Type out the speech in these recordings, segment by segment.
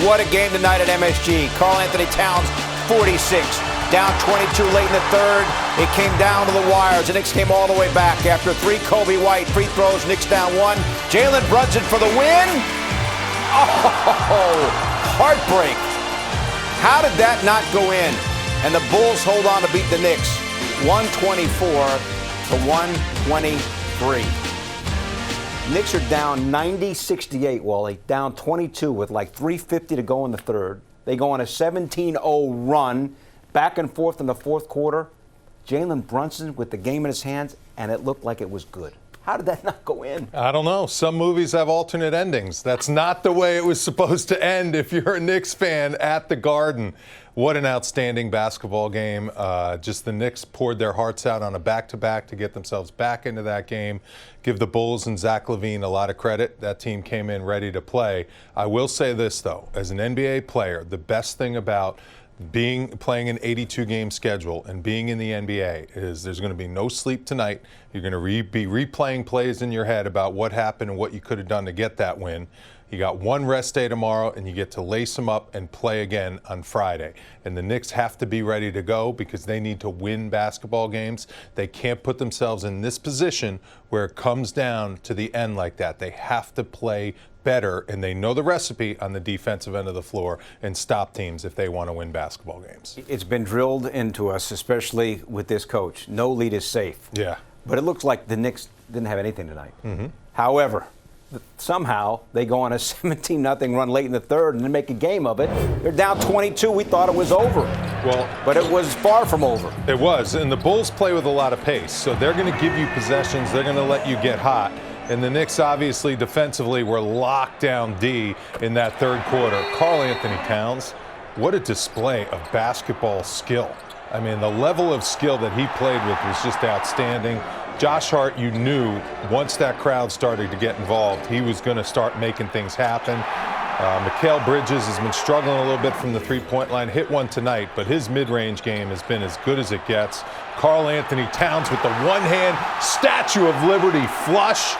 What a game tonight at MSG. Karl Anthony Towns, 46. Down 22 late in the third. It came down to the wires. The Knicks came all the way back. After 3 Colby White free throws, Knicks down 1. Jalen Brunson for the win. Oh, heartbreak. How did that not go in? And the Bulls hold on to beat the Knicks 124 to 123. Knicks are down 90-68, Wally. Down 22 with like 3:50 to go in the third. They go on a 17-0 run, back and forth in the fourth quarter. Jalen Brunson with the game in his hands, and it looked like it was good. How did that not go in? I don't know. Some movies have alternate endings. That's not the way it was supposed to end if you're a Knicks fan at the Garden. What an outstanding basketball game. Just the Knicks poured their hearts out on a back-to-back to get themselves back into that game. Give the Bulls and Zach LaVine a lot of credit. That team came in ready to play. I will say this, though. As an NBA player, the best thing about playing an 82-game schedule and being in the NBA is there's going to be no sleep tonight. You're going to be replaying plays in your head about what happened and what you could have done to get that win. You got one rest day tomorrow, and you get to lace them up and play again on Friday. And the Knicks have to be ready to go because they need to win basketball games. They can't put themselves in this position where it comes down to the end like that. They have to play better, and they know the recipe on the defensive end of the floor and stop teams if they want to win basketball games. It's been drilled into us, especially with this coach. No lead is safe. Yeah. But it looks like the Knicks didn't have anything tonight. Mm-hmm. However, somehow they go on a 17-0 run late in the third and then make a game of it. They're down 22. We thought it was over. Well, but it was far from over. It was, and the Bulls play with a lot of pace, so they're going to give you possessions. They're going to let you get hot. And the Knicks, obviously, defensively, were locked down D in that third quarter. Karl Anthony Towns, what a display of basketball skill. I mean, the level of skill that he played with was just outstanding. Josh Hart, you knew once that crowd started to get involved, he was going to start making things happen. Mikal Bridges has been struggling a little bit from the three-point line. Hit one tonight, but his mid-range game has been as good as it gets. Karl Anthony Towns with the one-hand Statue of Liberty flush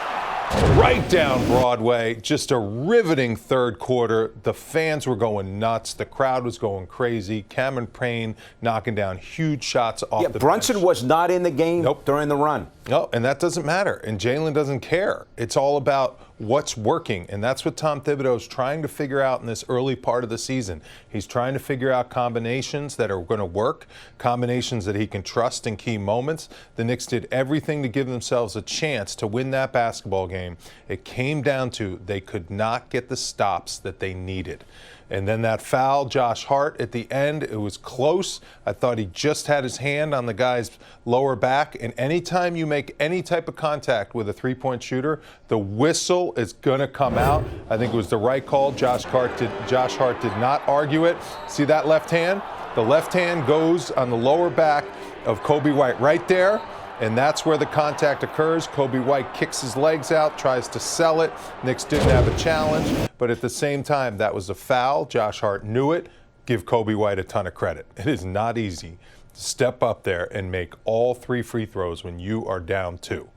right down Broadway. Just a riveting third quarter. The fans were going nuts. The crowd was going crazy. Cameron Payne knocking down huge shots off the bench. Brunson was not in the game during the run. No, and that doesn't matter. And Jalen doesn't care. It's all about what's working, and that's what Tom Thibodeau is trying to figure out in this early part of the season. He's trying to figure out combinations that are going to work, combinations that he can trust in key moments. The Knicks did everything to give themselves a chance to win that basketball game. It came down to they could not get the stops that they needed. And then that foul, Josh Hart, at the end, it was close. I thought he just had his hand on the guy's lower back. And anytime you make any type of contact with a three-point shooter, the whistle is going to come out. I think it was the right call. Josh Hart did not argue it. See that left hand? The left hand goes on the lower back of Colby White right there. And that's where the contact occurs. Colby White kicks his legs out, tries to sell it. Knicks didn't have a challenge, but at the same time, that was a foul. Josh Hart knew it. Give Colby White a ton of credit. It is not easy to step up there and make all 3 free throws when you are down 2.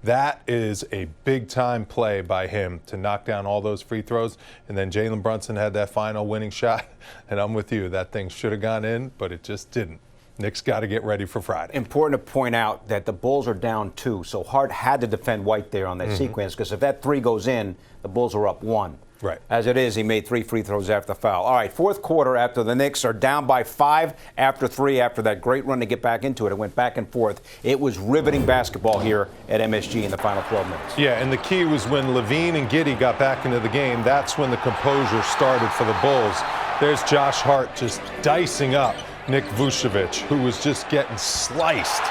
That is a big-time play by him to knock down all those free throws. And then Jalen Brunson had that final winning shot. And I'm with you. That thing should have gone in, but it just didn't. Knicks got to get ready for Friday. Important to point out that the Bulls are down 2, so Hart had to defend White there on that sequence, because if that 3 goes in, the Bulls are up 1. Right. As it is, he made 3 free throws after the foul. All right, fourth quarter after the Knicks are down by 5 after 3 after that great run to get back into it. It went back and forth. It was riveting basketball here at MSG in the final 12 minutes. Yeah, and the key was when LaVine and Giddey got back into the game, that's when the composure started for the Bulls. There's Josh Hart just dicing up Nick Vucevic, who was just getting sliced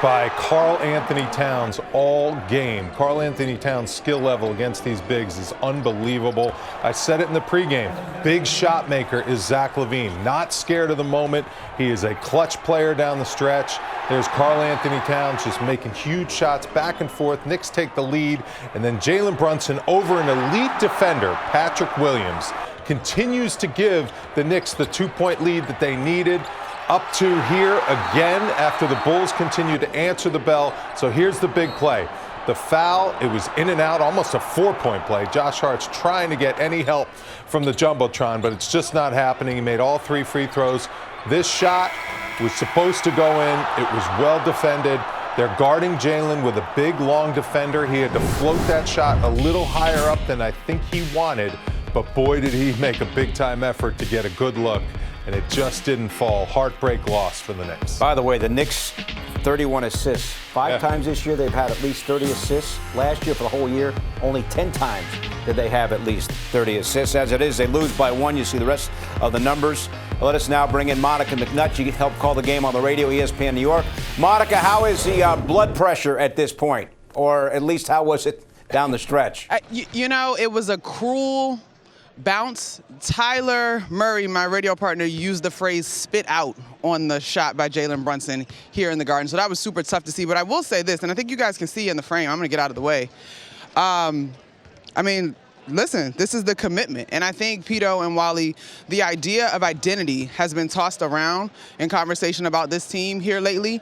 by Karl Anthony Towns all game. Karl Anthony Towns' skill level against these bigs is unbelievable. I said it in the pregame. Big shot maker is Zach LaVine. Not scared of the moment. He is a clutch player down the stretch. There's Karl Anthony Towns just making huge shots back and forth. Knicks take the lead. And then Jalen Brunson over an elite defender, Patrick Williams, continues to give the Knicks the 2-point lead that they needed. Up to here again after the Bulls continue to answer the bell. So here's the big play. The foul, it was in and out, almost a 4-point play. Josh Hart's trying to get any help from the Jumbotron, but it's just not happening. He made all 3 free throws. This shot was supposed to go in. It was well defended. They're guarding Jalen with a big, long defender. He had to float that shot a little higher up than I think he wanted, but boy, did he make a big-time effort to get a good look, and it just didn't fall. Heartbreak loss for the Knicks. By the way, the Knicks, 31 assists. 5 times this year they've had at least 30 assists. Last year for the whole year, only 10 times did they have at least 30 assists. As it is, they lose by 1. You see the rest of the numbers. Let us now bring in Monica McNutt. She helped call the game on the radio, ESPN New York. Monica, how is the blood pressure at this point? Or at least how was it down the stretch? You know, it was a cruel bounce. Tyler Murray, my radio partner, used the phrase spit out on the shot by Jalen Brunson here in the Garden. So that was super tough to see. But I will say this, and I think you guys can see in the frame. I'm going to get out of the way. I mean, listen, this is the commitment. And I think, Pito and Wally, the idea of identity has been tossed around in conversation about this team here lately.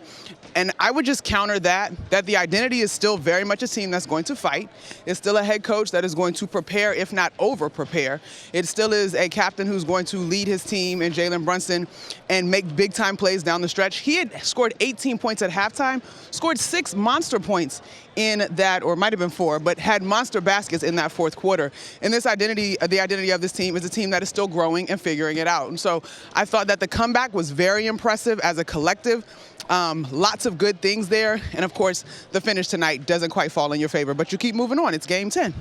And I would just counter that the identity is still very much a team that's going to fight. It's still a head coach that is going to prepare, if not over-prepare. It still is a captain who's going to lead his team in Jalen Brunson and make big-time plays down the stretch. He had scored 18 points at halftime, scored 6 monster points in that, or it might have been 4, but had monster baskets in that fourth quarter. And this identity, the identity of this team is a team that is still growing and figuring it out. And so I thought that the comeback was very impressive as a collective. Lots of good things there. And, of course, the finish tonight doesn't quite fall in your favor. But you keep moving on. It's game 10.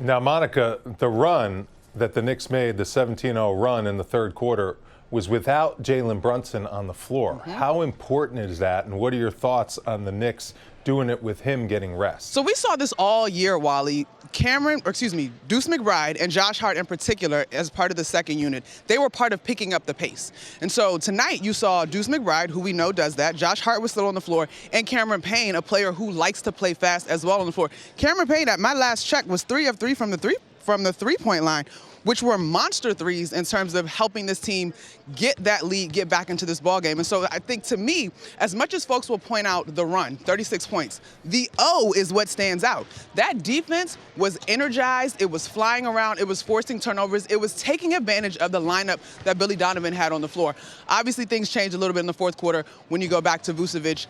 Now, Monica, the run that the Knicks made, the 17-0 run in the third quarter, was without Jalen Brunson on the floor. Mm-hmm. How important is that, and what are your thoughts on the Knicks doing it with him getting rest? So we saw this all year, Wally. Deuce McBride and Josh Hart in particular, as part of the second unit, they were part of picking up the pace. And so tonight you saw Deuce McBride, who we know does that. Josh Hart was still on the floor, and Cameron Payne, a player who likes to play fast as well on the floor. Cameron Payne, at my last check, was 3 of 3 from the three-point line, which were monster threes in terms of helping this team get that lead, get back into this ballgame. And so I think, to me, as much as folks will point out the run, 36 points, the O is what stands out. That defense was energized. It was flying around. It was forcing turnovers. It was taking advantage of the lineup that Billy Donovan had on the floor. Obviously, things changed a little bit in the fourth quarter when you go back to Vucevic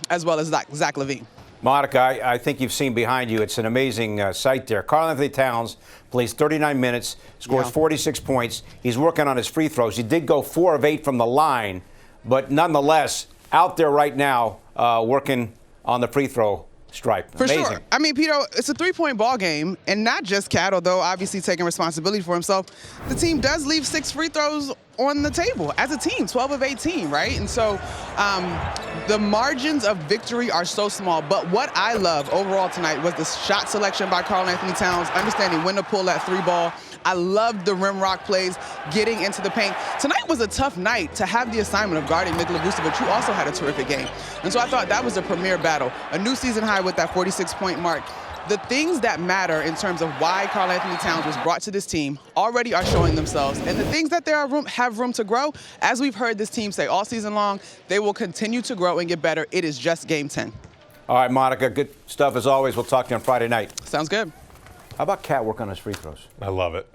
as well as Zach LaVine. Monica, I think you've seen behind you. It's an amazing sight there. Karl-Anthony Towns plays 39 minutes, scores 46 points. He's working on his free throws. He did go 4 of 8 from the line, but nonetheless, out there right now working on the free throw stripe. For Amazing. sure. I mean, Pito, it's a 3-point ball game, and not just Cat, although obviously taking responsibility for himself. The team does leave 6 free throws on the table as a team, 12 of 18, right? And so the margins of victory are so small. But what I love overall tonight was the shot selection by Karl-Anthony Towns, understanding when to pull that 3 ball. I loved the rim rock plays, getting into the paint. Tonight was a tough night to have the assignment of guarding Nikola Vucevic, who also had a terrific game. And so I thought that was a premier battle, a new season high with that 46-point mark. The things that matter in terms of why Karl-Anthony Towns was brought to this team already are showing themselves. And the things that have room to grow, as we've heard this team say all season long, they will continue to grow and get better. It is just game 10. All right, Monica, good stuff as always. We'll talk to you on Friday night. Sounds good. How about Cat work on his free throws? I love it.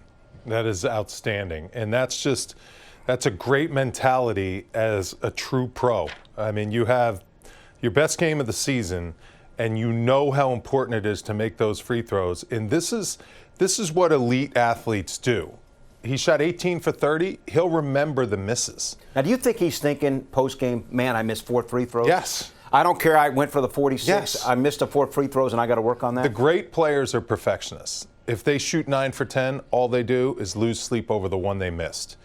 That is outstanding. And that's a great mentality as a true pro. I mean, you have your best game of the season, and you know how important it is to make those free throws. And this is what elite athletes do. He shot 18 for 30. He'll remember the misses. Now, do you think he's thinking post-game, man, I missed 4 free throws? Yes. I don't care. I went for the 46. Yes. I missed the 4 free throws, and I got to work on that. The great players are perfectionists. If they shoot 9 for 10, all they do is lose sleep over the one they missed.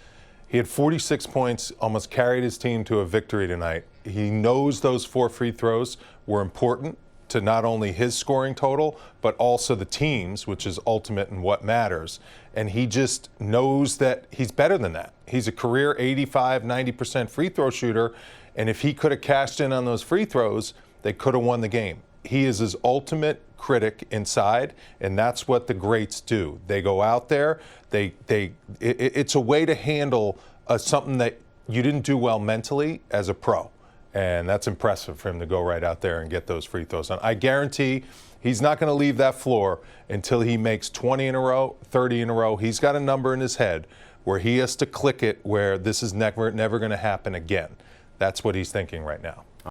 He had 46 points, almost carried his team to a victory tonight. He knows those 4 free throws were important to not only his scoring total, but also the team's, which is ultimate in what matters. And he just knows that he's better than that. He's a career 85, 90% free throw shooter. And if he could have cashed in on those free throws, they could have won the game. He is his ultimate critic inside, and that's what the greats do. They go out there, it's a way to handle something that you didn't do well mentally as a pro. And that's impressive for him to go right out there and get those free throws on. I guarantee he's not going to leave that floor until he makes 20 in a row, 30 in a row. He's got a number in his head where he has to click it where this is never going to happen again. That's what he's thinking right now.